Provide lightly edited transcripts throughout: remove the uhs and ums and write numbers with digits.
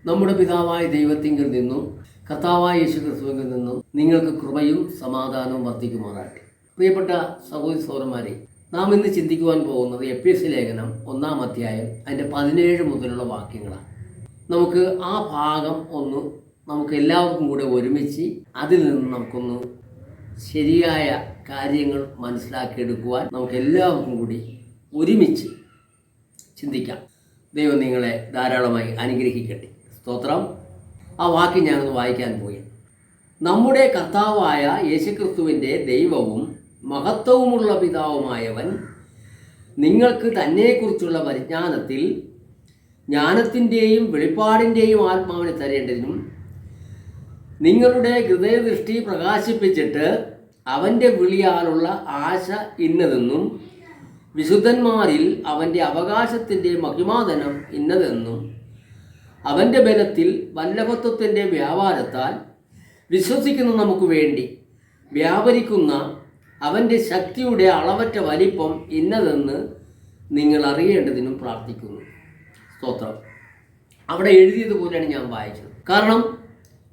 നമ്മുടെ പിതാവായ ദൈവത്തിങ്കിൽ നിന്നും കർത്താവായ യേശുക്രിസ്തുവിൽ നിന്നും നിങ്ങൾക്ക് കൃപയും സമാധാനവും വർദ്ധിക്കുമാറാട്ടെ. പ്രിയപ്പെട്ട സഹോദരി സഹോദരന്മാരെ, നാം ഇന്ന് ചിന്തിക്കുവാൻ പോകുന്നത് എഫെസ്യ ലേഖനം 1-ാം അധ്യായം അതിൻ്റെ 17 മുതലുള്ള വാക്യങ്ങളാണ്. നമുക്ക് ആ ഭാഗം നമുക്ക് എല്ലാവർക്കും കൂടെ ഒരുമിച്ച് അതിൽ നിന്ന് നമുക്കൊന്ന് ശരിയായ കാര്യങ്ങൾ മനസ്സിലാക്കിയെടുക്കുവാൻ നമുക്ക് എല്ലാവർക്കും കൂടി ഒരുമിച്ച് ചിന്തിക്കാം. ദൈവം നിങ്ങളെ ധാരാളമായി അനുഗ്രഹിക്കട്ടെ. സ്തോത്രം. ആ വാക്യം ഞാനൊന്ന് വായിക്കാൻ പോയി. നമ്മുടെ കർത്താവായ യേശുക്രിസ്തുവിൻ്റെ ദൈവവും മഹത്വവുമുള്ള പിതാവുമായവൻ നിങ്ങൾക്ക് തന്നെക്കുറിച്ചുള്ള പരിജ്ഞാനത്തിൽ ജ്ഞാനത്തിൻ്റെയും വെളിപ്പാടിൻ്റെയും ആത്മാവിനെ തരേണ്ടതിനും നിങ്ങളുടെ ഹൃദയദൃഷ്ടി പ്രകാശിപ്പിച്ചിട്ട് അവൻ്റെ വിളിയാലുള്ള ആശ ഇന്നതെന്നും വിശുദ്ധന്മാരിൽ അവൻ്റെ അവകാശത്തിൻ്റെ മഹിമാധനം ഇന്നതെന്നും അവൻ്റെ ബലത്തിൽ വല്ലഭത്വത്തിൻ്റെ വ്യാപാരത്താൽ വിശ്വസിക്കുന്ന നമുക്ക് വേണ്ടി വ്യാപരിക്കുന്ന അവൻ്റെ ശക്തിയുടെ അളവറ്റ വലിപ്പം ഇന്നതെന്ന് നിങ്ങൾ അറിയേണ്ടതിനും പ്രാർത്ഥിക്കുന്നു. സ്തോത്രം. അവിടെ എഴുതിയതുപോലെയാണ് ഞാൻ വായിച്ചത്. കാരണം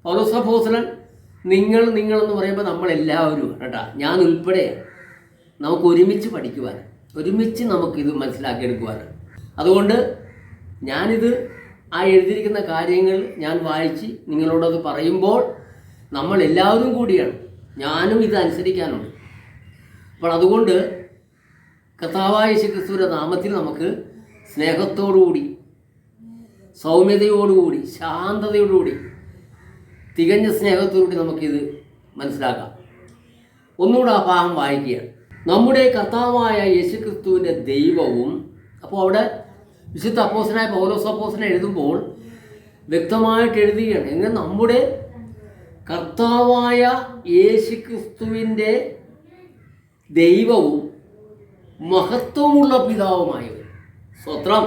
പൗലോസ് അപ്പോസ്തലൻ നിങ്ങളെന്ന് പറയുമ്പോൾ നമ്മളെല്ലാവരും കേട്ടാ, ഞാൻ ഉൾപ്പെടെ നമുക്ക് ഒരുമിച്ച് പഠിക്കുവാൻ, ഒരുമിച്ച് നമുക്കിത് മനസ്സിലാക്കിയെടുക്കുവാനാണ്. അതുകൊണ്ട് ഞാനിത് ആ എഴുതിയിരിക്കുന്ന കാര്യങ്ങൾ ഞാൻ വായിച്ച് നിങ്ങളോടത് പറയുമ്പോൾ നമ്മൾ എല്ലാവരും കൂടിയാണ്, ഞാനും ഇത് അനുസരിക്കാനുണ്ട്. അപ്പോൾ അതുകൊണ്ട് കർത്താവായ യേശുക്രിസ്തുവിന്റെ നാമത്തിൽ നമുക്ക് സ്നേഹത്തോടുകൂടി, സൗമ്യതയോടുകൂടി, ശാന്തതയോടുകൂടി, തികഞ്ഞ സ്നേഹത്തോടുകൂടി നമുക്കിത് മനസ്സിലാക്കാം. ഒന്നുകൂടെ ആ ഭാഗം വായിക്കുകയാണ്. നമ്മുടെ കർത്താവായ യേശുക്രിസ്തുവിൻ്റെ ദൈവവും. അപ്പോൾ അവിടെ വിശുദ്ധ അപ്പോസ്തലനായ പൗലോസ് അപ്പോസ്തലൻ എഴുതുമ്പോൾ വ്യക്തമായിട്ട് എഴുതുകയാണ്. എങ്ങനെ നമ്മുടെ കർത്താവായ യേശുക്രിസ്തുവിൻ്റെ ദൈവവും മഹത്വമുള്ള പിതാവുമായവൻ. സ്തോത്രം.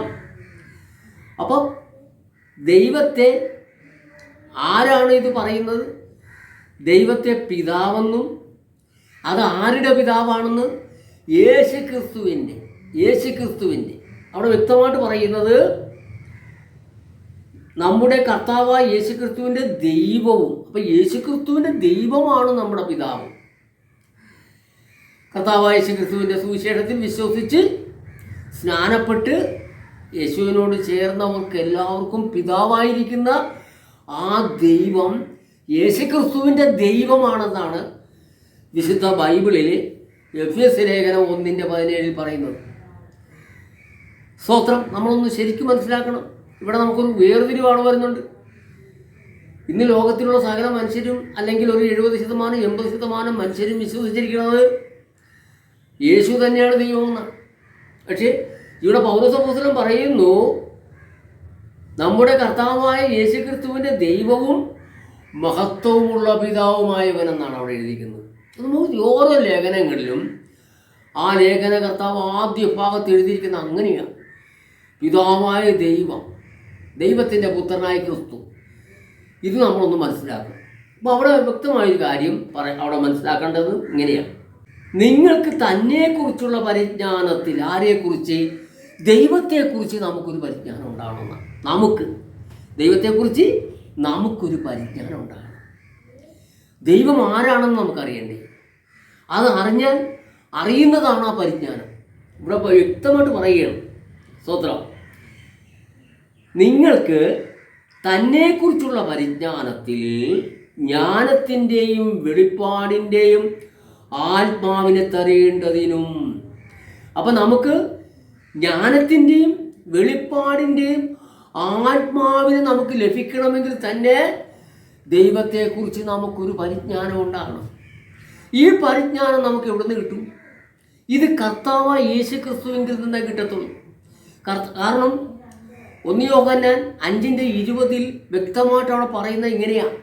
അപ്പം ദൈവത്തെ ആരാണ് ഇത് പറയുന്നത്? ദൈവത്തെ പിതാവെന്നും അത് ആരുടെ പിതാവാണെന്ന് യേശുക്രിസ്തുവിൻ്റെ അവിടെ വ്യക്തമായിട്ട് പറയുന്നത് നമ്മുടെ കർത്താവായ യേശുക്രിസ്തുവിൻ്റെ ദൈവവും. അപ്പം യേശുക്രിസ്തുവിൻ്റെ ദൈവമാണ് നമ്മുടെ പിതാവ്. കർത്താവായ യേശുക്രിസ്തുവിൻ്റെ സുവിശേഷത്തിൽ വിശ്വസിച്ച് സ്നാനപ്പെട്ട് യേശുവിനോട് ചേർന്നവർക്ക് എല്ലാവർക്കും പിതാവായിരിക്കുന്ന ആ ദൈവം യേശുക്രിസ്തുവിൻ്റെ ദൈവമാണെന്നാണ് വിശുദ്ധ ബൈബിളിൽ എഫെസ്യ ലേഖനം 1:17 പറയുന്നത്. സ്തോത്രം. നമ്മളൊന്ന് ശരിക്കും മനസ്സിലാക്കണം. ഇവിടെ നമുക്കൊരു വേർതിരിവാണ് വരുന്നുണ്ട്. ഇന്ന് ലോകത്തിലുള്ള സകല മനുഷ്യരും, അല്ലെങ്കിൽ ഒരു 70% 80% മനുഷ്യരും വിശ്വസിച്ചിരിക്കുന്നത് യേശു തന്നെയാണ് ദൈവമെന്നാണ്. പക്ഷേ ഇവിടെ പൗലോസ് അപ്പോസ്തലൻ പറയുന്നു നമ്മുടെ കർത്താവായ യേശുക്രിസ്തുവിൻ്റെ ദൈവവും മഹത്വവുമുള്ള പിതാവുമായവനെന്നാണ് അവിടെ എഴുതിയിരിക്കുന്നത്. നമുക്ക് ഓരോ ലേഖനങ്ങളിലും ആ ലേഖന കർത്താവ് ആദ്യ ഭാഗത്ത് എഴുതിയിരിക്കുന്ന അങ്ങനെയാണ്. പിതാവായ ദൈവം, ദൈവത്തിൻ്റെ പുത്രനായ ക്രിസ്തു. ഇത് നമ്മളൊന്ന് മനസ്സിലാക്കണം. അപ്പോൾ അവിടെ വ്യക്തമായൊരു കാര്യം അവിടെ മനസ്സിലാക്കേണ്ടത് ഇങ്ങനെയാണ്. നിങ്ങൾക്ക് തന്നെക്കുറിച്ചുള്ള പരിജ്ഞാനത്തിൽ, ആരെക്കുറിച്ച്? ദൈവത്തെക്കുറിച്ച് നമുക്കൊരു പരിജ്ഞാനം ഉണ്ടാകണമെന്നാണ്. ദൈവത്തെക്കുറിച്ച് നമുക്കൊരു പരിജ്ഞാനം ഉണ്ടാകണം. ദൈവം ആരാണെന്ന് നമുക്കറിയണ്ടേ? അത് അറിയുന്നതാണ് ആ പരിജ്ഞാനം. ഇവിടെ വ്യക്തമായിട്ട് പറയുകയാണ്. സ്തോത്രം. നിങ്ങൾക്ക് തന്നെക്കുറിച്ചുള്ള പരിജ്ഞാനത്തിൽ ജ്ഞാനത്തിൻ്റെയും വെളിപ്പാടിൻ്റെയും ആത്മാവിനെ തരേണ്ടതിനും. അപ്പം നമുക്ക് ജ്ഞാനത്തിൻ്റെയും വെളിപ്പാടിൻ്റെയും ആത്മാവിനെ നമുക്ക് ലഭിക്കണമെങ്കിൽ തന്നെ ദൈവത്തെക്കുറിച്ച് നമുക്കൊരു പരിജ്ഞാനം ഉണ്ടാകണം. ഈ പരിജ്ഞാനം നമുക്ക് എവിടെ നിന്ന് കിട്ടും? ഇത് കർത്താവായ യേശുക്രിസ്തുവിങ്കിൽ നിന്നേ കിട്ടത്തുള്ളൂ. കാരണം 1 യോഹന്നാൻ 5:20 വ്യക്തമായിട്ട് അവിടെ പറയുന്നത് ഇങ്ങനെയാണ്.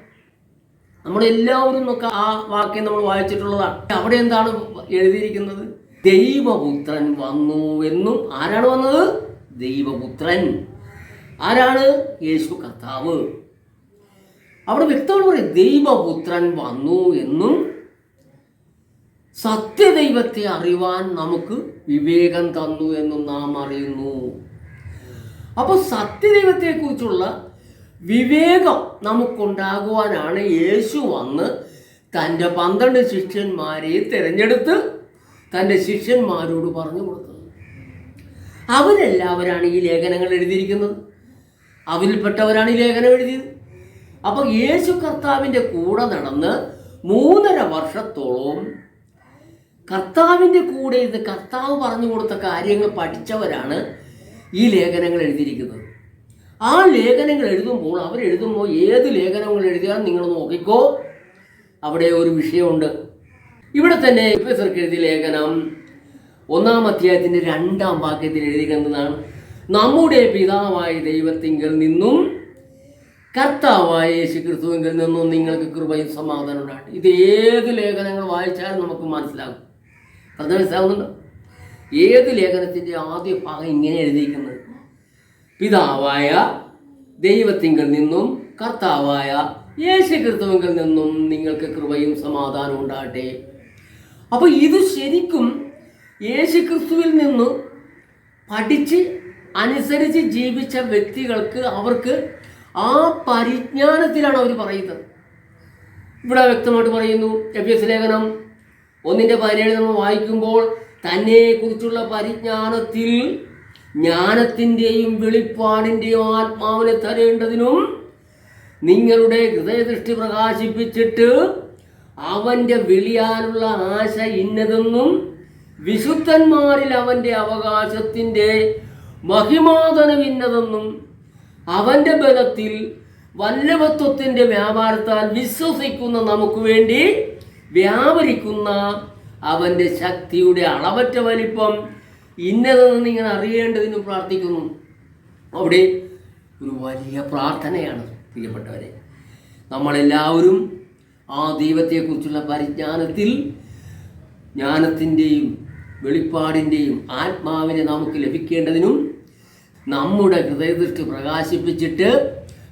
നമ്മളെല്ലാവരും ഒക്കെ ആ വാക്യം നമ്മൾ വായിച്ചിട്ടുള്ളതാണ്. അവിടെ എന്താണ് എഴുതിയിരിക്കുന്നത്? ദൈവപുത്രൻ വന്നു എന്നും. ആരാണ് വന്നത്? ദൈവപുത്രൻ. ആരാണ്? യേശു കർത്താവ്. അവിടെ വ്യക്തമായിട്ട് പറയും ദൈവപുത്രൻ വന്നു എന്നും സത്യദൈവത്തെ അറിയുവാൻ നമുക്ക് വിവേകം തന്നു എന്നും നാം അറിയുന്നു. അപ്പോൾ സത്യദൈവത്തെക്കുറിച്ചുള്ള വിവേകം നമുക്കുണ്ടാകുവാനാണ് യേശു വന്ന് തൻ്റെ 12 ശിഷ്യന്മാരെ തിരഞ്ഞെടുത്ത് തൻ്റെ ശിഷ്യന്മാരോട് പറഞ്ഞു കൊടുത്തത്. അവരെല്ലാവരാണ് ഈ ലേഖനങ്ങൾ എഴുതിയിരിക്കുന്നത്. അവരിൽപ്പെട്ടവരാണ് ഈ ലേഖനം എഴുതിയത്. അപ്പോൾ യേശു കർത്താവിൻ്റെ കൂടെ നടന്ന് 3.5 വർഷത്തോളം കർത്താവിൻ്റെ കൂടെ ഇത് കർത്താവ് പറഞ്ഞു കൊടുത്ത കാര്യങ്ങൾ പഠിച്ചവരാണ് ഈ ലേഖനങ്ങൾ എഴുതിയിരിക്കുന്നത്. ആ ലേഖനങ്ങൾ അവരെഴുതുമ്പോൾ ഏത് ലേഖനങ്ങൾ എഴുതിയാൽ നിങ്ങൾ നോക്കിക്കോ, അവിടെ ഒരു വിഷയമുണ്ട്. ഇവിടെ തന്നെ എഫെസ്യർക്ക് എഴുതിയ ലേഖനം 1-ാം അധ്യായത്തിൻ്റെ 2-ാം വാക്യത്തിൽ എഴുതിയിരിക്കുന്നതാണ്, നമ്മുടെ പിതാവായ ദൈവത്തിങ്കൽ നിന്നും കർത്താവായ യേശുക്രിസ്തുവിങ്കിൽ നിന്നും നിങ്ങൾക്ക് കൃപയും സമാധാനം ഉണ്ടാകട്ടെ. ഇത് ഏത് ലേഖനങ്ങൾ വായിച്ചാലും നമുക്ക് മനസ്സിലാകും. അത് മനസ്സിലാവുന്നുണ്ടോ? ഏത് ലേഖനത്തിൻ്റെ ആദ്യ ഭാഗം ഇങ്ങനെ എഴുതിയിരിക്കുന്നത്, പിതാവായ ദൈവത്തിങ്കൽ നിന്നും കർത്താവായ യേശുക്രിസ്തുവിങ്കിൽ നിന്നും നിങ്ങൾക്ക് കൃപയും സമാധാനവും ഉണ്ടാകട്ടെ. അപ്പോൾ ഇത് ശരിക്കും യേശുക്രിസ്തുവിൽ നിന്ന് പഠിച്ച് അനുസരിച്ച് ജീവിച്ച വ്യക്തികൾക്ക് അവർക്ക് ആ പരിജ്ഞാനത്തിലാണ് അവർ പറയുന്നത്. ഇവിടെ വ്യക്തമായിട്ട് പറയുന്നു, എഫെസ്യ ലേഖനം 1:17 നമ്മൾ വായിക്കുമ്പോൾ, തന്നെക്കുറിച്ചുള്ള പരിജ്ഞാനത്തിൽ ജ്ഞാനത്തിൻ്റെയും വെളിപ്പാടിൻ്റെയും ആത്മാവിനെ തരേണ്ടതിനും നിങ്ങളുടെ ഹൃദയദൃഷ്ടി പ്രകാശിപ്പിച്ചിട്ട് അവൻ്റെ വിളിയാനുള്ള ആശ ഇന്നതെന്നും വിശുദ്ധന്മാരിൽ അവൻ്റെ അവകാശത്തിൻ്റെ മഹിമാധനം ഇന്നതെന്നും അവൻ്റെ ബലത്തിൽ വല്ലഭത്വത്തിൻ്റെ വ്യാപാരത്താൽ വിശ്വസിക്കുന്ന നമുക്ക് വേണ്ടി വ്യാപരിക്കുന്ന അവൻ്റെ ശക്തിയുടെ അളവറ്റ വലിപ്പം ഇന്നതെന്ന് നിങ്ങൾ അറിയേണ്ടതിന് പ്രാർത്ഥിക്കുന്നു. അവിടെ ഒരു വലിയ പ്രാർത്ഥനയാണ് പ്രിയപ്പെട്ടവരെ. നമ്മളെല്ലാവരും ആ ദൈവത്തെക്കുറിച്ചുള്ള പരിജ്ഞാനത്തിൽ ജ്ഞാനത്തിൻ്റെയും വെളിപ്പാടിൻ്റെയും ആത്മാവിനെ നമുക്ക് ലഭിക്കേണ്ടതിനും നമ്മുടെ ഹൃദയദൃഷ്ടി പ്രകാശിപ്പിച്ചിട്ട്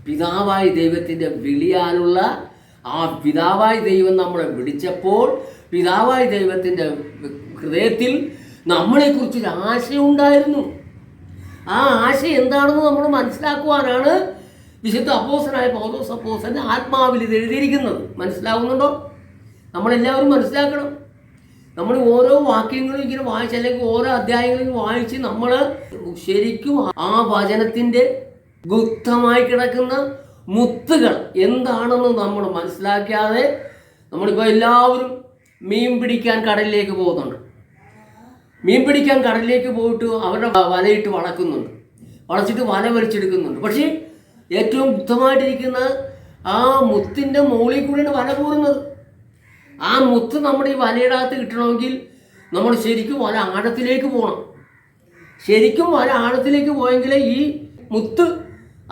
പിതാവായ ദൈവത്തിൻ്റെ വിളിയാനുള്ള ആ പിതാവായ ദൈവം നമ്മളെ വിളിച്ചപ്പോൾ പിതാവായ ദൈവത്തിൻ്റെ ഹൃദയത്തിൽ നമ്മളെക്കുറിച്ചൊരു ആശയമുണ്ടായിരുന്നു. ആ ആശയം എന്താണെന്ന് നമ്മൾ മനസ്സിലാക്കുവാനാണ് വിശുദ്ധ അപ്പോസ്തലനായ പൗലോസ് അപ്പോസ്തലൻ ആത്മാവിൽ ഇത് എഴുതിയിരിക്കുന്നത്. മനസ്സിലാവുന്നുണ്ടോ? നമ്മളെല്ലാവരും മനസ്സിലാക്കണം. നമ്മൾ ഓരോ വാക്യങ്ങളും ഇങ്ങനെ വായിച്ച് അല്ലെങ്കിൽ ഓരോ അധ്യായങ്ങളും വായിച്ച് നമ്മൾ ശരിക്കും ആ വചനത്തിൻ്റെ ഗുപ്തമായി കിടക്കുന്ന മുത്തുകൾ എന്താണെന്ന് നമ്മൾ മനസ്സിലാക്കാതെ നമ്മളിപ്പോൾ എല്ലാവരും മീൻ പിടിക്കാൻ കടലിലേക്ക് പോകുന്നുണ്ട്. മീൻ പിടിക്കാൻ കടലിലേക്ക് പോയിട്ട് അവരുടെ വലയിട്ട് വളക്കുന്നുണ്ട്, വളച്ചിട്ട് വല വലിച്ചെടുക്കുന്നുണ്ട്. പക്ഷേ ഏറ്റവും ഗുപ്തമായിട്ടിരിക്കുന്ന ആ മുത്തിൻ്റെ മുകളിൽ കൂടിയാണ് വല പോരുന്നത്. ആ മുത്ത് നമ്മുടെ ഈ വലയുടെ അകത്ത് കിട്ടണമെങ്കിൽ നമ്മൾ ശരിക്കും വല ആഴത്തിലേക്ക് പോകണം. ശരിക്കും വല ആഴത്തിലേക്ക് പോയെങ്കിലേ ഈ മുത്ത്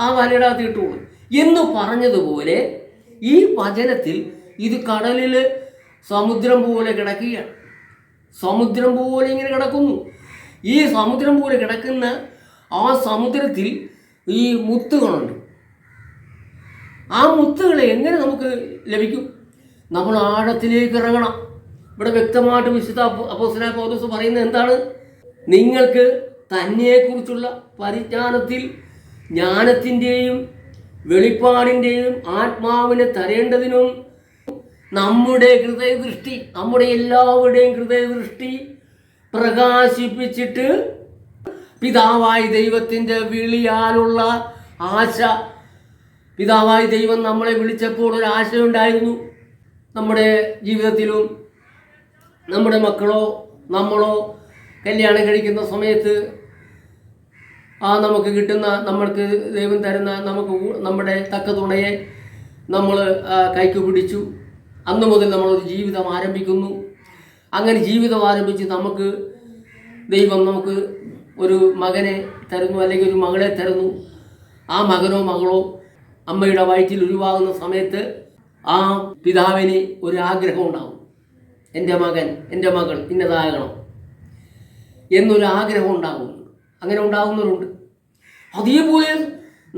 ആ വലയുടെ അകത്ത് കിട്ടുള്ളൂ എന്ന് പറഞ്ഞതുപോലെ ഈ വചനത്തിൽ ഇത് കടലിൽ സമുദ്രം പോലെ കിടക്കുകയാണ്. സമുദ്രം പോലെ ഇങ്ങനെ കിടക്കുന്നു. ഈ സമുദ്രം പോലെ കിടക്കുന്ന ആ സമുദ്രത്തിൽ ഈ മുത്തുകളുണ്ട്. ആ മുത്തുകളെ എങ്ങനെ നമുക്ക് ലഭിക്കും? നമ്മൾ ആഴത്തിലേക്ക് ഇറങ്ങണം. ഇവിടെ വ്യക്തമായിട്ട് വിശുദ്ധ അപ്പോസ്തലനായ പൗലോസ് പറയുന്നത് എന്താണ്? നിങ്ങൾക്ക് തന്നെക്കുറിച്ചുള്ള പരിജ്ഞാനത്തിൽ ജ്ഞാനത്തിൻ്റെയും വെളിപ്പാടിൻ്റെയും ആത്മാവിനെ തരേണ്ടതിനും നമ്മുടെ ഹൃദയദൃഷ്ടി, നമ്മുടെ എല്ലാവരുടെയും ഹൃദയദൃഷ്ടി പ്രകാശിപ്പിച്ചിട്ട് പിതാവായ ദൈവത്തിൻ്റെ വിളിയാലുള്ള ആശ. പിതാവായ ദൈവം നമ്മളെ വിളിച്ചപ്പോൾ ഒരു ആശയുണ്ടായിരുന്നു. നമ്മുടെ ജീവിതത്തിലും നമ്മുടെ മക്കളോ നമ്മളോ കല്യാണം കഴിക്കുന്ന സമയത്ത് നമുക്ക് കിട്ടുന്ന, നമ്മൾക്ക് ദൈവം തരുന്ന നമ്മുടെ തക്ക തുണയെ നമ്മൾ കൈക്ക് പിടിച്ചു. അന്ന് മുതൽ നമ്മളൊരു ജീവിതം ആരംഭിക്കുന്നു. അങ്ങനെ ജീവിതം ആരംഭിച്ച് ദൈവം നമുക്ക് ഒരു മകനെ തരുന്നു, അല്ലെങ്കിൽ ഒരു മകളെ തരുന്നു. ആ മകനോ മകളോ അമ്മയുടെ വയറ്റിൽ ഉരുവാകുന്ന സമയത്ത് ആ പിതാവിന് ഒരു ആഗ്രഹം ഉണ്ടാകും. എൻ്റെ മകൻ, എൻ്റെ മകൾ ഇന്നതാകണം എന്നൊരാഗ്രഹം ഉണ്ടാകും. അങ്ങനെ ഉണ്ടാകുന്നവരുണ്ട്. അതേപോലെ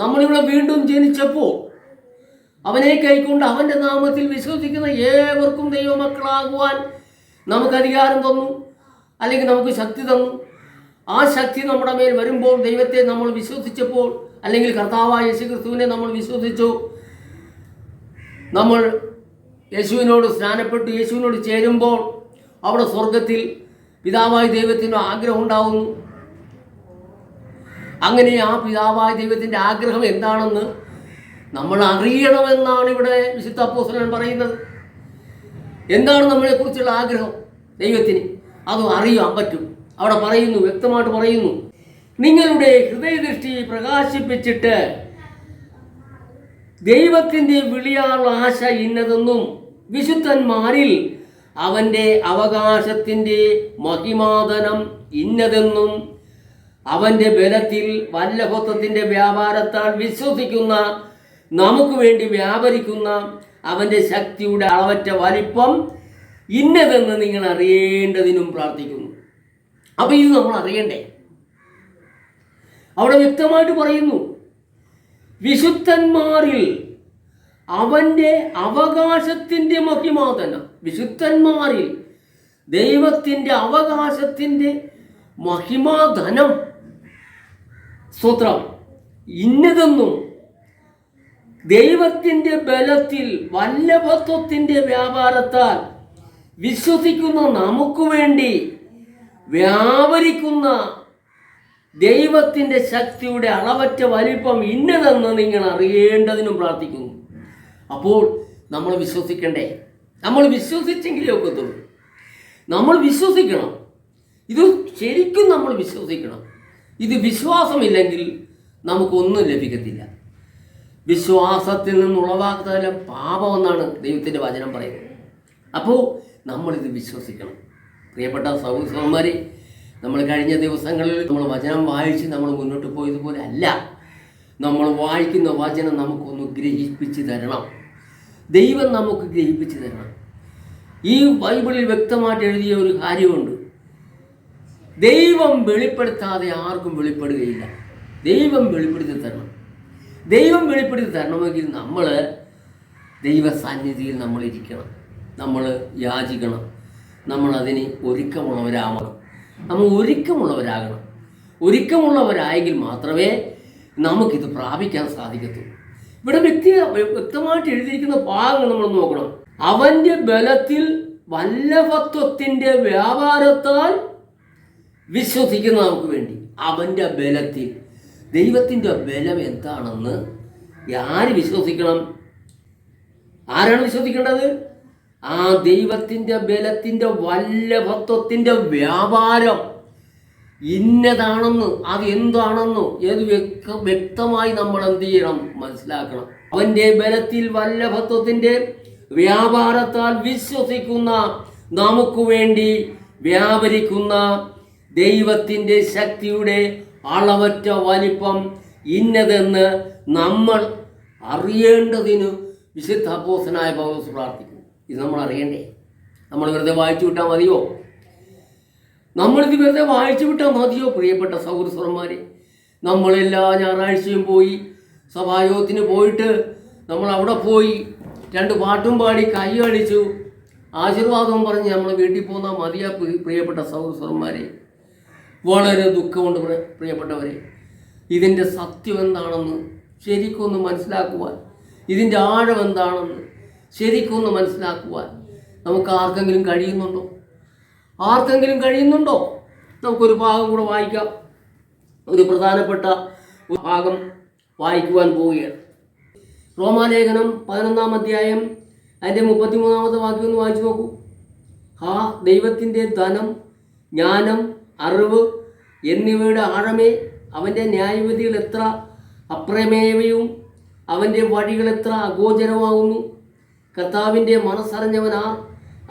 നമ്മളിവിടെ വീണ്ടും ജനിച്ചപ്പോൾ അവനെ കൈക്കൊണ്ട് അവൻ്റെ നാമത്തിൽ വിശ്വസിക്കുന്ന ഏവർക്കും ദൈവമക്കളാകുവാൻ നമുക്ക് അധികാരം തന്നു, അല്ലെങ്കിൽ നമുക്ക് ശക്തി തന്നു. ആ ശക്തി നമ്മുടെ മേൽ വരുമ്പോൾ, ദൈവത്തെ നമ്മൾ വിശ്വസിച്ചപ്പോൾ അല്ലെങ്കിൽ കർത്താവായ യേശുക്രിസ്തുവിനെ നമ്മൾ വിശ്വസിച്ചു, നമ്മൾ യേശുവിനോട് സ്നാനപ്പെട്ടു, യേശുവിനോട് ചേരുമ്പോൾ അവിടെ സ്വർഗത്തിൽ പിതാവായ ദൈവത്തിൻ്റെ ആഗ്രഹം ഉണ്ടാവുന്നു. അങ്ങനെ ആ പിതാവായ ദൈവത്തിൻ്റെ ആഗ്രഹം എന്താണെന്ന് നമ്മൾ അറിയണമെന്നാണ് ഇവിടെ വിശുദ്ധ അപ്പോസ്തലൻ പറയുന്നത്. എന്താണ് നമ്മളെക്കുറിച്ചുള്ള ആഗ്രഹം ദൈവത്തിന്? അത് അറിയാൻ പറ്റും. അവിടെ പറയുന്നു, വ്യക്തമായിട്ട് പറയുന്നു, നിങ്ങളുടെ ഹൃദയദൃഷ്ടി പ്രകാശിപ്പിച്ചിട്ട് ദൈവത്തിൻ്റെ വിളിയാനുള്ള ആശ ഇന്നതെന്നും വിശുദ്ധന്മാരിൽ അവൻ്റെ അവകാശത്തിൻ്റെ മഹിമാധനം ഇന്നതെന്നും അവൻ്റെ ബലത്തിൽ വല്ലഭത്വത്തിൻ്റെ വ്യാപാരത്താൽ വിശ്വസിക്കുന്ന നമുക്ക് വേണ്ടി വ്യാപരിക്കുന്ന അവൻ്റെ ശക്തിയുടെ അളവറ്റ വലിപ്പം ഇന്നതെന്ന് നിങ്ങൾ അറിയേണ്ടതിനും പ്രാർത്ഥിക്കുന്നു. അപ്പം ഇത് നമ്മൾ അറിയണ്ടേ? അവിടെ വ്യക്തമായിട്ട് പറയുന്നു, വിശുദ്ധന്മാരിൽ അവൻ്റെ അവകാശത്തിൻ്റെ മഹിമാധനം. വിശുദ്ധന്മാരിൽ ദൈവത്തിൻ്റെ അവകാശത്തിൻ്റെ മഹിമാധനം, സ്തോത്രം, ഇന്നതെന്നും ദൈവത്തിൻ്റെ ബലത്തിൽ വല്ലഭത്വത്തിൻ്റെ വ്യാപാരത്താൽ വിശ്വസിക്കുന്ന നമുക്ക് വേണ്ടി വ്യാപരിക്കുന്ന ദൈവത്തിൻ്റെ ശക്തിയുടെ അളവറ്റ വലിപ്പം ഇന്നതെന്ന് നിങ്ങൾ അറിയേണ്ടതിനും പ്രാർത്ഥിക്കുന്നു. അപ്പോൾ നമ്മൾ വിശ്വസിക്കണ്ടേ? നമ്മൾ വിശ്വസിച്ചെങ്കിലേ ഒക്കത്തുള്ളൂ. നമ്മൾ വിശ്വസിക്കണം. ഇത് ശരിക്കും നമ്മൾ വിശ്വസിക്കണം. ഇത് വിശ്വാസമില്ലെങ്കിൽ നമുക്കൊന്നും ലഭിക്കത്തില്ല. വിശ്വാസത്തിൽ നിന്നുളവാക്കുന്നതെല്ലാം പാപമെന്നാണ് ദൈവത്തിൻ്റെ വചനം പറയുന്നത്. അപ്പോൾ നമ്മളിത് വിശ്വസിക്കണം. പ്രിയപ്പെട്ട സഹോദരന്മാരെ, നമ്മൾ കഴിഞ്ഞ ദിവസങ്ങളിൽ നമ്മൾ വചനം വായിച്ച് നമ്മൾ മുന്നോട്ട് പോയതുപോലെ അല്ല. നമ്മൾ വായിക്കുന്ന വചനം നമുക്കൊന്ന് ഗ്രഹിപ്പിച്ച് തരണം. ദൈവം നമുക്ക് ഗ്രഹിപ്പിച്ച് തരണം. ഈ ബൈബിളിൽ വ്യക്തമായിട്ട് എഴുതിയ ഒരു കാര്യമുണ്ട്, ദൈവം വെളിപ്പെടുത്താതെ ആർക്കും വെളിപ്പെടുകയില്ല. ദൈവം വെളിപ്പെടുത്തി തരണം. ദൈവം വെളിപ്പെടുത്തി തരണമെങ്കിൽ നമ്മൾ ദൈവസാന്നിധ്യത്തിൽ നമ്മൾ ഇരിക്കണം, നമ്മൾ യാചിക്കണം, നമ്മളതിന് ഒരുക്കമുള്ളവരാകണം. നമ്മൾ ഒരുക്കമുള്ളവരാകണം. ഒരുക്കമുള്ളവരായെങ്കിൽ മാത്രമേ നമുക്കിത് പ്രാപിക്കാൻ സാധിക്കത്തുള്ളൂ. ഇവിടെ വ്യക്തമായിട്ട് എഴുതിയിരിക്കുന്ന ഭാഗങ്ങൾ നമ്മൾ നോക്കണം. അവൻ്റെ ബലത്തിൽ വല്ലഭത്വത്തിൻ്റെ വ്യാപാരത്താൽ വിശ്വസിക്കുന്ന നമുക്ക് വേണ്ടി. അവൻ്റെ ബലത്തിൽ. ദൈവത്തിൻ്റെ ബലം എന്താണെന്ന് ആര് വിശ്വസിക്കണം? ആരാണ് വിശ്വസിക്കേണ്ടത്? ആ ദൈവത്തിൻ്റെ ബലത്തിൻ്റെ വല്ലഭത്വത്തിൻ്റെ വ്യാപാരം ഇന്നതാണെന്ന്, അത് എന്താണെന്ന് ഏത് വ്യക്തമായി നമ്മൾ എന്ത് ചെയ്യണം? മനസ്സിലാക്കണം. അവൻ്റെ ബലത്തിൽ വല്ലഭത്വത്തിൻ്റെ വ്യാപാരത്താൽ വിശ്വസിക്കുന്ന നമുക്ക് വേണ്ടി വ്യാപരിക്കുന്ന ദൈവത്തിൻ്റെ ശക്തിയുടെ അളവറ്റ വലിപ്പം ഇന്നതെന്ന് നമ്മൾ അറിയേണ്ടതിന് വിശുദ്ധ അപ്പോസ്തലനായ പൗലോസ് പ്രാർത്ഥിക്കുന്നു. ഇത് നമ്മൾ അറിയണ്ടേ? നമ്മൾ വെറുതെ വായിച്ചു വിട്ടാൽ മതിയോ? നമ്മളിത് വെറുതെ വായിച്ചു വിട്ടാൽ മതിയോ? പ്രിയപ്പെട്ട സഹോദരന്മാരെ, നമ്മളെല്ലാ ഞായറാഴ്ചയും പോയി സഭായോഗത്തിന് പോയിട്ട് നമ്മൾ അവിടെ പോയി 2 പാട്ടും പാടി കൈ അടിച്ചു ആശീർവാദവും പറഞ്ഞ് നമ്മൾ വീട്ടിൽ പോന്നാൽ മതിയാ? പ്രിയപ്പെട്ട സഹോദരന്മാരെ, വളരെ ദുഃഖമുണ്ട് പ്രിയപ്പെട്ടവരെ. ഇതിൻ്റെ സത്യം എന്താണെന്ന് ശരിക്കൊന്ന് മനസ്സിലാക്കുവാൻ, ഇതിൻ്റെ ആഴം എന്താണെന്ന് ശരിക്കൊന്ന് മനസ്സിലാക്കുവാൻ നമുക്ക് ആർക്കെങ്കിലും കഴിയുന്നുണ്ടോ? ആർക്കെങ്കിലും കഴിയുന്നുണ്ടോ? നമുക്കൊരു ഭാഗം കൂടെ വായിക്കാം. ഒരു പ്രധാനപ്പെട്ട ഭാഗം വായിക്കുവാൻ പോവുകയാണ്. റോമാലേഖനം 11-ാം അധ്യായം അതിൻ്റെ 33-ാമത്തെ വാക്യം ഒന്ന് വായിച്ചു നോക്കൂ. ദൈവത്തിൻ്റെ ധനം, ജ്ഞാനം, അറിവ് എന്നിവയുടെ ആഴമേ, അവൻ്റെ ന്യായവിധികൾ എത്ര അപ്രമേയവും അവൻ്റെ വഴികൾ എത്ര അഗോചരമാകുന്നു. കർത്താവിൻ്റെ മനസ്സറിഞ്ഞവനാർ,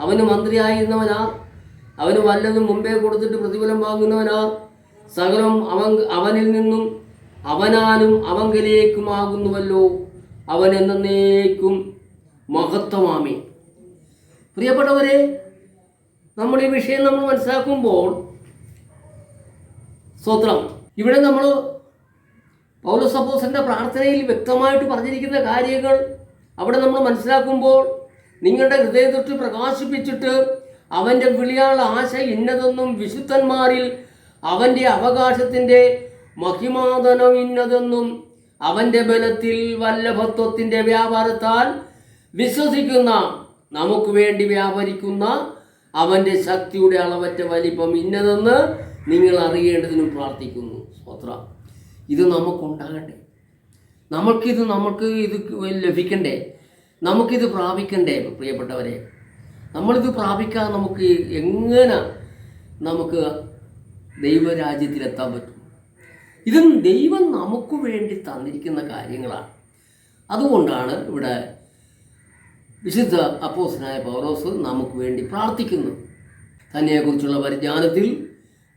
അവന് മന്ത്രിയായിരുന്നവനാർ, അവന് വല്ലതും മുമ്പേ കൊടുത്തിട്ട് പ്രതിഫലം വാങ്ങുന്നവനാർ, സകലം അവനിൽ നിന്നും അവനാലും അവങ്കലേക്കുമാകുന്നുവല്ലോ, അവൻ എന്നേക്കും മഹത്വമാമേ. പ്രിയപ്പെട്ടവരെ, നമ്മൾ ഈ വിഷയം നമ്മൾ മനസ്സിലാക്കുമ്പോൾ സ്തോത്രം, ഇവിടെ നമ്മൾ പൗലോസ് അപ്പോസ്തലന്റെ പ്രാർത്ഥനയിൽ വ്യക്തമായിട്ട് പറഞ്ഞിരിക്കുന്ന കാര്യങ്ങൾ അവിടെ നമ്മൾ മനസ്സിലാക്കുമ്പോൾ, നിങ്ങളുടെ ഹൃദയദൃഷ്ടി പ്രകാശിപ്പിച്ചിട്ട് അവൻ്റെ വിളിയാനുള്ള ആശ ഇന്നതെന്നും വിശുദ്ധന്മാരിൽ അവൻ്റെ അവകാശത്തിൻ്റെ മഹിമാധനം ഇന്നതെന്നും അവൻ്റെ ബലത്തിൽ വല്ലഭത്വത്തിൻ്റെ വ്യാപാരത്താൽ വിശ്വസിക്കുന്ന നമുക്ക് വേണ്ടി വ്യാപരിക്കുന്ന അവൻ്റെ ശക്തിയുടെ അളവറ്റ വലിപ്പം ഇന്നതെന്ന് നിങ്ങൾ അറിയേണ്ടതിനും പ്രാർത്ഥിക്കുന്നു. സ്തോത്രം. ഇത് നമുക്കുണ്ടാകട്ടെ. നമുക്ക് ഇത് ലഭിക്കണ്ടേ, നമുക്കിത് പ്രാപിക്കണ്ടേ? പ്രിയപ്പെട്ടവരെ, നമ്മളിത് പ്രാപിക്കാതെ നമുക്ക് എങ്ങനെ നമുക്ക് ദൈവരാജ്യത്തിലെത്താൻ പറ്റും? ഇത് ദൈവം നമുക്ക് വേണ്ടി തന്നിരിക്കുന്ന കാര്യങ്ങളാണ്. അതുകൊണ്ടാണ് ഇവിടെ വിശുദ്ധ അപ്പോസ്തലനായ പൗലോസ് നമുക്ക് വേണ്ടി പ്രാർത്ഥിക്കുന്നു. തന്നെക്കുറിച്ചുള്ള പരിജ്ഞാനത്തിൽ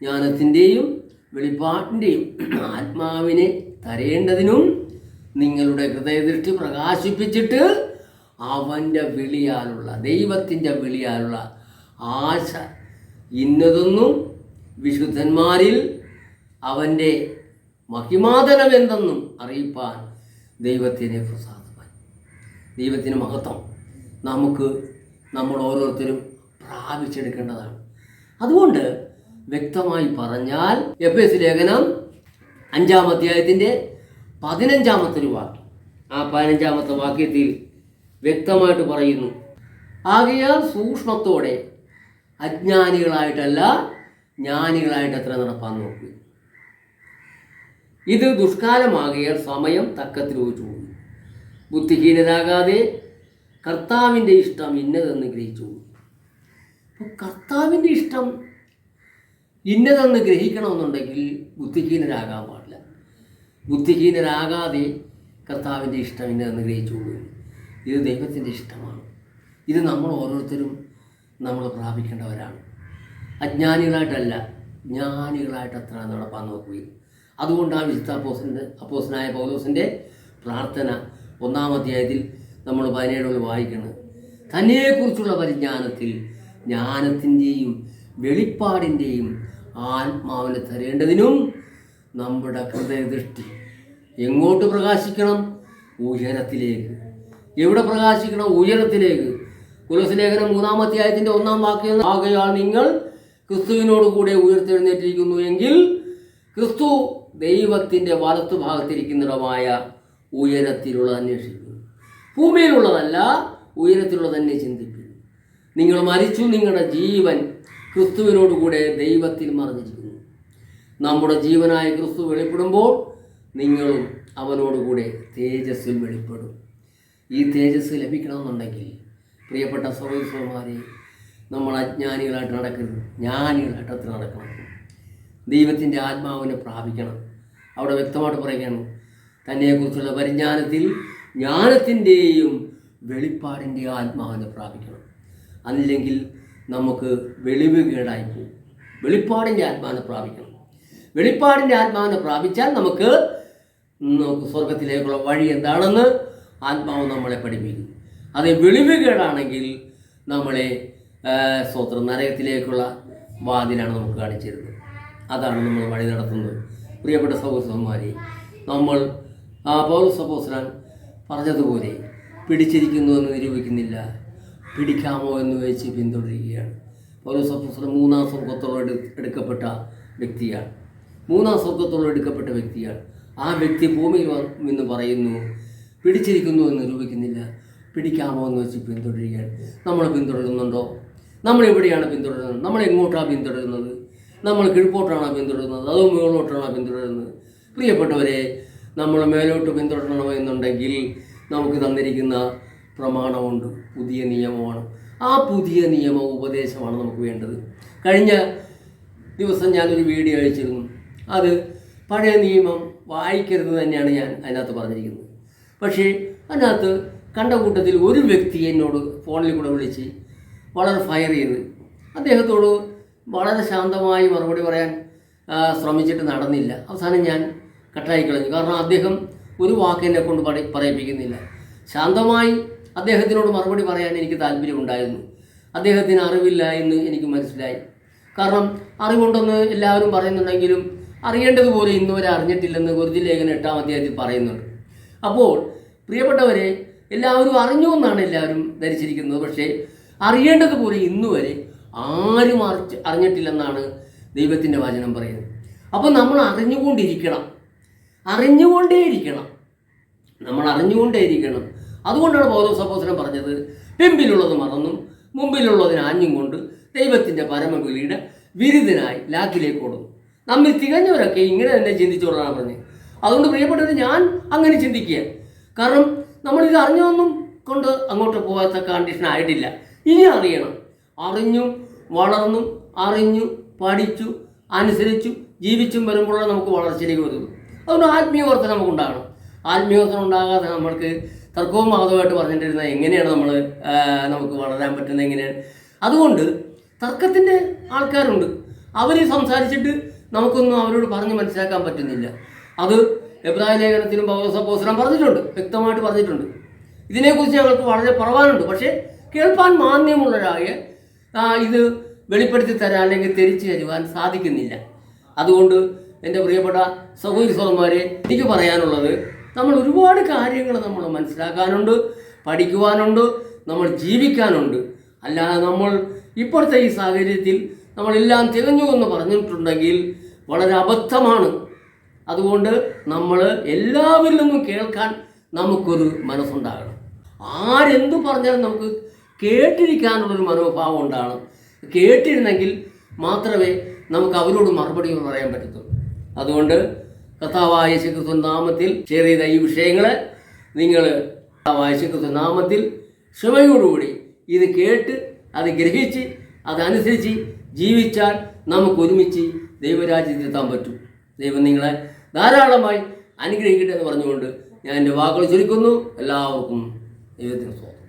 ജ്ഞാനത്തിൻ്റെയും വെളിപ്പാടിൻ്റെയും ആത്മാവിനെ തരേണ്ടതിനും നിങ്ങളുടെ ഹൃദയദൃഷ്ടി പ്രകാശിപ്പിച്ചിട്ട് അവൻ്റെ വിളിയാലുള്ള, ദൈവത്തിൻ്റെ വിളിയാലുള്ള ആശ ഇന്നതെന്നും വിശുദ്ധന്മാരിൽ അവൻ്റെ മഹിമാതനമെന്തെന്നും അറിയിപ്പാൻ ദൈവത്തിന് പ്രസാദമായി. ദൈവത്തിന് മഹത്വം നമ്മൾ ഓരോരുത്തരും പ്രാപിച്ചെടുക്കേണ്ടതാണ്. അതുകൊണ്ട് വ്യക്തമായി പറഞ്ഞാൽ എഫേസ്യ ലേഖനം 5-ാം അധ്യായത്തിൻ്റെ 15-ാമത്തെ ഒരു വാക്യം, ആ 15-ാമത്തെ വാക്യത്തിൽ വ്യക്തമായിട്ട് പറയുന്നു, ആകയാൽ സൂക്ഷ്മത്തോടെ അജ്ഞാനികളായിട്ടല്ല ജ്ഞാനികളായിട്ട് എത്ര നടപ്പാൻ നോക്കുക. ഇത് ദുഷ്കാലമാകയാൽ സമയം തക്കത്തിൽ വെച്ചു പോകും. ബുദ്ധിഹീനരാകാതെ കർത്താവിൻ്റെ ഇഷ്ടം ഇന്നതെന്ന് ഗ്രഹിച്ചു. അപ്പോൾ കർത്താവിൻ്റെ ഇഷ്ടം ഇന്നതെന്ന് ഗ്രഹിക്കണമെന്നുണ്ടെങ്കിൽ ബുദ്ധിഹീനരാകാൻ പാടില്ല. ബുദ്ധിഹീനരാകാതെ കർത്താവിൻ്റെ ഇഷ്ടം ഇന്നതെന്ന് ഗ്രഹിച്ചു പോകും. ഇത് ദൈവത്തിൻ്റെ ഇഷ്ടമാണ്. ഇത് നമ്മൾ ഓരോരുത്തരും നമ്മൾ പ്രാപിക്കേണ്ടവരാണ്. അജ്ഞാനികളായിട്ടല്ല, ജ്ഞാനികളായിട്ട് എത്ര നടപ്പാൻ നോക്കുകയും. അതുകൊണ്ടാണ് വിശുദ്ധ അപ്പോസ്തലനായ പൗലോസിൻ്റെ പ്രാർത്ഥന 1-ാം അധ്യായത്തിൽ നമ്മൾ 17 വായിക്കുന്നത്. തന്നെക്കുറിച്ചുള്ള പരിജ്ഞാനത്തിൽ ജ്ഞാനത്തിൻ്റെയും വെളിപ്പാടിൻ്റെയും ആത്മാവിനെ തരേണ്ടതിനും നമ്മുടെ ഹൃദയദൃഷ്ടി എങ്ങോട്ട് പ്രകാശിക്കണം? ഉയരത്തിലേക്ക്. എവിടെ പ്രകാശിക്കണം? ഉയരത്തിലേക്ക്. കൊലോസ്യ ലേഖനം 3-ാം അധ്യായത്തിൻ്റെ 1-ാം വാക്യം, ആകയാൽ നിങ്ങൾ ക്രിസ്തുവിനോട് കൂടെ ഉയർത്തെഴുന്നേറ്റിരിക്കുന്നു എങ്കിൽ ക്രിസ്തു ദൈവത്തിൻ്റെ വലത്തുഭാഗത്തിരിക്കുന്നിടമായ ഉയരത്തിലുള്ളത് അന്വേഷിക്കുന്നു. ഭൂമിയിലുള്ളതല്ല, ഉയരത്തിലുള്ളത് തന്നെ ചിന്തിക്കുന്നു. നിങ്ങൾ മരിച്ചു, നിങ്ങളുടെ ജീവൻ ക്രിസ്തുവിനോടുകൂടെ ദൈവത്തിൽ മറഞ്ഞിരിക്കുന്നു. നമ്മുടെ ജീവനായ ക്രിസ്തു വെളിപ്പെടുമ്പോൾ നിങ്ങളും അവനോടുകൂടെ തേജസ്സിൽ വെളിപ്പെടും. ഈ തേജസ് ലഭിക്കണമെന്നുണ്ടെങ്കിൽ പ്രിയപ്പെട്ട സഹോദരന്മാരെ, നമ്മൾ അജ്ഞാനികളായിട്ട് നടക്കരുത്, ജ്ഞാനികളായിട്ട് അത്ര നടക്കണം. ദൈവത്തിൻ്റെ ആത്മാവിനെ പ്രാപിക്കണം. അവിടെ വ്യക്തമായിട്ട് പറയുകയാണ്, തന്നെക്കുറിച്ചുള്ള പരിജ്ഞാനത്തിൽ ജ്ഞാനത്തിൻ്റെയും വെളിപ്പാടിൻ്റെ ആത്മാവിനെ പ്രാപിക്കണം. അതില്ലെങ്കിൽ നമുക്ക് വെളിവുകേടായി പോകും. വെളിപ്പാടിൻ്റെ ആത്മാവിനെ പ്രാപിക്കണം. വെളിപ്പാടിൻ്റെ ആത്മാവിനെ പ്രാപിച്ചാൽ നമുക്ക് സ്വർഗത്തിലേക്കുള്ള വഴി എന്താണെന്ന് ആത്മാവ് നമ്മളെ പഠിപ്പിക്കും. അത് വെളിവുകേടാണെങ്കിൽ നമ്മളെ നരകത്തിലേക്കുള്ള വാതിലാണ് നമുക്ക് കാണിച്ചു തരുന്നത്. അതാണ് നമ്മൾ വഴി നടത്തുന്നത്. പ്രിയപ്പെട്ട സഹോദരന്മാരെ, നമ്മൾ പൗലോസ് അപ്പോസ്തലൻ പറഞ്ഞതുപോലെ പിടിച്ചിരിക്കുന്നു എന്ന് നിരൂപിക്കുന്നില്ല, പിടിക്കാമോ എന്ന് വെച്ച് പിന്തുടരുകയാണ്. പൗലോസ് അപ്പോസ്തലൻ 3-ാം സ്വർഗത്തോളം എടുക്കപ്പെട്ട വ്യക്തിയാണ്. 3-ാം സ്വർഗത്തോളം എടുക്കപ്പെട്ട വ്യക്തിയാണ്. ആ വ്യക്തി ഭൂമിയിൽ എന്ന് പറയുന്നു, പിടിച്ചിരിക്കുന്നു എന്ന് നിരൂപിക്കുന്നില്ല, പിടിക്കാമോ എന്ന് വെച്ച് പിന്തുടരുകയാണ്. നമ്മൾ പിന്തുടരുന്നുണ്ടോ? നമ്മൾ എവിടെയാണ് പിന്തുടരുന്നത്? നമ്മൾ എങ്ങോട്ടാണ് പിന്തുടരുന്നത്? നമ്മൾ കിഴപ്പോട്ടാണോ പിന്തുടരുന്നത്, അതോ മുകളിലോട്ടാണോ പിന്തുടരുന്നത്? പ്രിയപ്പെട്ടവരെ, നമ്മൾ മേലോട്ട് പിന്തുടരണമെന്നുണ്ടെങ്കിൽ നമുക്ക് തന്നിരിക്കുന്ന പ്രമാണമുണ്ട്, പുതിയ നിയമമാണ്. ആ പുതിയ നിയമ ഉപദേശമാണ് നമുക്ക് വേണ്ടത്. കഴിഞ്ഞ ദിവസം ഞാനൊരു വീഡിയോ അയച്ചിരുന്നു. അത് പഴയ നിയമം വായിക്കരുത് തന്നെയാണ് ഞാൻ അതിനകത്ത് പറഞ്ഞിരിക്കുന്നത്. പക്ഷേ അതിനകത്ത് കണ്ട കൂട്ടത്തിൽ ഒരു വ്യക്തി എന്നോട് ഫോണിൽ കൂടെ വിളിച്ച് വളരെ ഫയർ ചെയ്ത് അദ്ദേഹത്തോട് വളരെ ശാന്തമായി മറുപടി പറയാൻ ശ്രമിച്ചിട്ട് നടന്നില്ല. അവസാനം ഞാൻ കട്ടായി കളഞ്ഞു. കാരണം അദ്ദേഹം ഒരു വാക്കെന്നെ കൊണ്ട് പറയിപ്പിക്കുന്നില്ല. ശാന്തമായി അദ്ദേഹത്തിനോട് മറുപടി പറയാൻ എനിക്ക് താല്പര്യമുണ്ടായിരുന്നു. അദ്ദേഹത്തിന് അറിവില്ല എന്ന് എനിക്ക് മനസ്സിലായി. കാരണം അറിവുണ്ടെന്ന് എല്ലാവരും പറയുന്നുണ്ടെങ്കിലും അറിയേണ്ടതുപോലെ ഇന്നുവരെ അറിഞ്ഞിട്ടില്ലെന്ന് ഗുരുതി ലേഖനം 8-ാം അധ്യായത്തിൽ പറയുന്നുണ്ട്. അപ്പോൾ പ്രിയപ്പെട്ടവരെ, എല്ലാവരും അറിഞ്ഞു എന്നാണ് എല്ലാവരും ധരിച്ചിരിക്കുന്നത്. പക്ഷേ അറിയേണ്ടതുപോലെ ഇന്നുവരെ ആരും അറിഞ്ഞിട്ടില്ലെന്നാണ് ദൈവത്തിൻ്റെ വചനം പറയുന്നത്. അപ്പോൾ നമ്മൾ അറിഞ്ഞുകൊണ്ടേയിരിക്കണം. നമ്മൾ അറിഞ്ഞുകൊണ്ടേയിരിക്കണം. അതുകൊണ്ടാണ് പൗലോസ് അപ്പോസ്തലൻ പറഞ്ഞത്, പിമ്പിലുള്ളത് മറന്നും മുമ്പിലുള്ളതിന് ആഞ്ഞും കൊണ്ട് ദൈവത്തിൻ്റെ പരമവിളിയുടെ വിരുദ്ധനായി ലാക്കിലേക്ക് ഓടുന്നു. നമ്മിൽ തികഞ്ഞവരൊക്കെ ഇങ്ങനെ തന്നെ ചിന്തിച്ചോളാണ് പറഞ്ഞത്. അതുകൊണ്ട് പ്രിയപ്പെട്ടവർ, ഞാൻ അങ്ങനെ ചിന്തിക്കുക. കാരണം നമ്മളിത് അറിഞ്ഞൊന്നും കൊണ്ട് അങ്ങോട്ട് പോകാത്ത കണ്ടീഷൻ ആയിട്ടില്ല. ഇനി അറിയണം. അറിഞ്ഞും വളർന്നും അറിഞ്ഞു പഠിച്ചു അനുസരിച്ചു ജീവിച്ചും വരുമ്പോഴാണ് നമുക്ക് വളർച്ചയിലേക്ക് വരുള്ളൂ. അതുകൊണ്ട് ആത്മീയവർദ്ധന നമുക്കുണ്ടാകണം. ആത്മീയവർദ്ധന ഉണ്ടാകാതെ നമ്മൾക്ക് തർക്കവും വാദവുമായിട്ട് പറഞ്ഞിട്ടിരുന്നത് എങ്ങനെയാണ് നമുക്ക് വളരാൻ പറ്റുന്നത് എങ്ങനെയാണ്? അതുകൊണ്ട് തർക്കത്തിൻ്റെ ആൾക്കാരുണ്ട്. അവർ സംസാരിച്ചിട്ട് നമുക്കൊന്നും അവരോട് പറഞ്ഞ് മനസ്സിലാക്കാൻ പറ്റുന്നില്ല. അത് എബ്രായ ലേഖനത്തിലും പൗലോസ് അപ്പോസ്തലൻ പറഞ്ഞിട്ടുണ്ട്, വ്യക്തമായിട്ട് പറഞ്ഞിട്ടുണ്ട്. ഇതിനെക്കുറിച്ച് ഞങ്ങൾക്ക് വളരെ പറവാനുണ്ട്. പക്ഷേ കേൾപ്പാൻ മാന്യമുള്ളവരായ ഇത് വെളിപ്പെടുത്തി തരാൻ അല്ലെങ്കിൽ തിരിച്ചു തരുവാൻ സാധിക്കുന്നില്ല. അതുകൊണ്ട് എൻ്റെ പ്രിയപ്പെട്ട സഹോദരന്മാരെ, എനിക്ക് പറയാനുള്ളത്, നമ്മൾ ഒരുപാട് കാര്യങ്ങൾ നമ്മൾ മനസ്സിലാക്കാനുണ്ട്, പഠിക്കുവാനുണ്ട്, നമ്മൾ ജീവിക്കാനുണ്ട്. അല്ലാതെ നമ്മൾ ഇപ്പോഴത്തെ ഈ സാഹചര്യത്തിൽ നമ്മളെല്ലാം തികഞ്ഞു എന്ന് പറഞ്ഞിട്ടുണ്ടെങ്കിൽ വളരെ അബദ്ധമാണ്. അതുകൊണ്ട് നമ്മൾ എല്ലാവരിൽ നിന്നും കേൾക്കാൻ നമുക്കൊരു മനസ്സുണ്ടാകണം. ആരെന്തു പറഞ്ഞാലും നമുക്ക് കേട്ടിരിക്കാനുള്ളൊരു മനോഭാവം ഉണ്ടാകണം. കേട്ടിരുന്നെങ്കിൽ മാത്രമേ നമുക്ക് അവരോട് മറുപടി പറയാൻ പറ്റത്തുള്ളൂ. അതുകൊണ്ട് കർത്താവായ യേശുക്രിസ്തു നാമത്തിൽ ഷെയർ ചെയ്ത ഈ വിഷയങ്ങൾ നിങ്ങൾ കർത്താവായ യേശുക്രിസ്തു നാമത്തിൽ ക്ഷമയോടുകൂടി ഇത് കേട്ട് അത് ഗ്രഹിച്ച് അതനുസരിച്ച് ജീവിച്ചാൽ നമുക്ക് ഒരുമിച്ച് ദൈവരാജ്യത്തിലെത്താൻ പറ്റും. ദൈവം നിങ്ങളെ ധാരാളമായി അനുഗ്രഹിക്കട്ടെ എന്ന് പറഞ്ഞുകൊണ്ട് ഞാൻ എൻ്റെ വാക്കുകൾ ചുരുക്കുന്നു. എല്ലാവർക്കും ദൈവത്തിന് സ്തോത്രം.